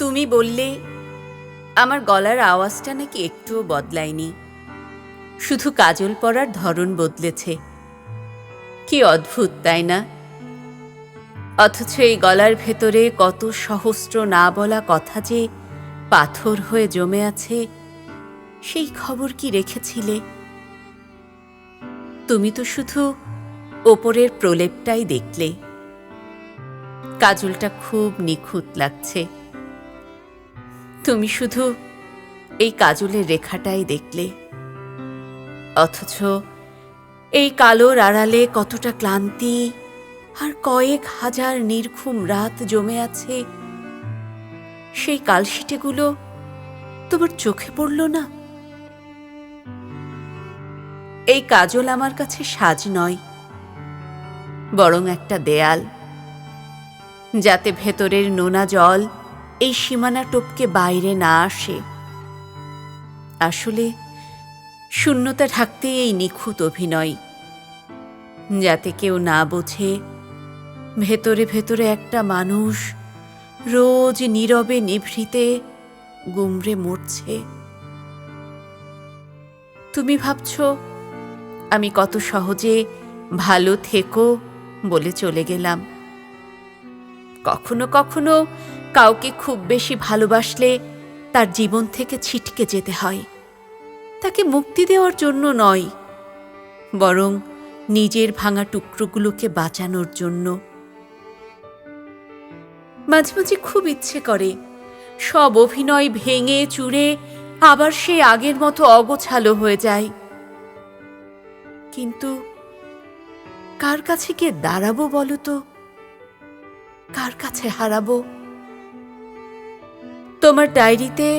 তুমি বললে আমার গলার আওয়াজটা নাকি একটুও বদলায়নি, শুধু কাজল পরার ধরন বদলেছে। কি অদ্ভুত, তাই না? অথচ এই গলার ভেতরে কত সহস্র না বলা কথা যে পাথর হয়ে জমে আছে, সেই খবর কি রেখেছিলে? তুমি তো শুধু ওপরের প্রলেপটাই দেখলে। কাজলটা খুব নিখুঁত লাগছে। তুমি শুধু এই কাজলের রেখাটাই দেখলে, অথচ এই কালোর আড়ালে কতটা ক্লান্তি আর কয়েক হাজার নির্ঘুম রাত জমে আছে, সেই কালশিটেগুলো তোমার চোখে পড়ল না? এই কাজল আমার কাছে সাজ নয়, বরং একটা দেয়াল, যাতে ভেতরের নোনা জল এই সীমানা টপকে বাইরে না আসে। আসলে শূন্যতা ঢাকতে এই নিখুঁত অভিনয়, যাতে কেউ না বোঝে ভেতরে ভেতরে একটা মানুষ রোজ নীরবে নিভৃতে গুমরে মরছে। তুমি ভাবছ আমি কত সহজে ভালো থেকো বলে চলে গেলাম। কখনো কখনো কাউকে খুব বেশি ভালোবাসলে তার জীবন থেকে ছিটকে যেতে হয়, তাকে মুক্তি দেওয়ার জন্য নয়, বরং নিজের ভাঙা টুকরোগুলোকে বাঁচানোর জন্য। মাঝে মাঝে খুব ইচ্ছে করে সব অভিনয় ভেঙে চুরে আবার সেই আগের মতো অগোছালো হয়ে যায়। কিন্তু কার কাছে গিয়ে দাঁড়াবো বলো তো? কার কাছে হারাবো? তোমার ডায়েরিতে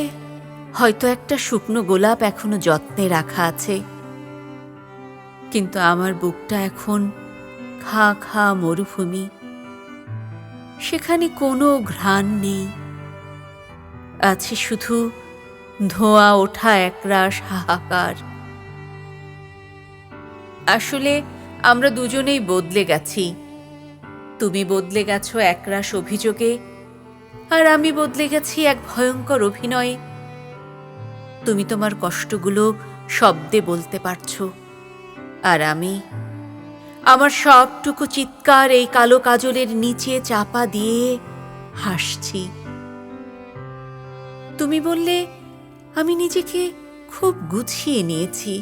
হয়তো একটা শুকনো গোলাপ এখনো যত্নে রাখা আছে, কিন্তু আমার বুকটা এখন খা খা মরুভূমি। সেখানে কোনো ঘ্রাণ নেই, আছে শুধু ধোঁয়া ওঠা একরাশ হাহাকার। আসলে আমরা দুজনেই বদলে গেছি। তুমি বদলে গেছো একরাশ অভিযোগে, আর আমি বদলে গেছি এক ভয়ঙ্কর অভিনয়ে। তুমি তোমার কষ্টগুলো শব্দে বলতে পারছো, আর আমি আমার সবটুকু চিৎকার এই কালো কাজলের নিচে চাপা দিয়ে হাসছি। তুমি বললে আমি নিজেকে খুব গুছিয়ে নিয়েছি।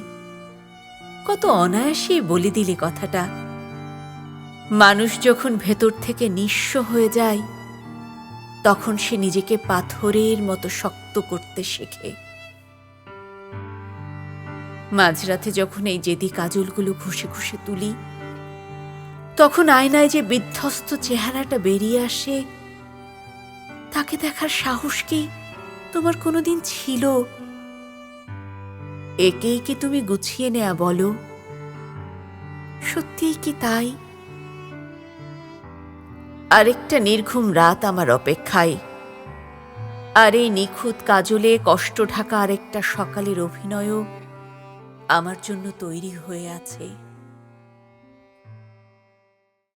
কত অনায়াসে বলে দিলে কথাটা। মানুষ যখন ভেতর থেকে নিঃস্ব হয়ে যায়, তখন সে নিজেকে পাথরের মতো শক্ত করতে শেখে। মাঝরাতে যখন এই জেদি কাজলগুলো ঘষে ঘষে তুলি, তখন আয়নায় যে বিধ্বস্ত চেহারাটা বেরিয়ে আসে, তাকে দেখার সাহস কি তোমার কোনোদিন ছিল? একেই কি তুমি গুছিয়ে নেয়া বলো? সত্যিই কি তাই? আরেকটা নির্ঘুম রাত আমার অপেক্ষায়, আর এই নিখুঁত কাজলে কষ্ট ঢাকা আরেকটা সকালের অভিনয়ও আমার জন্য তৈরি হয়ে আছে।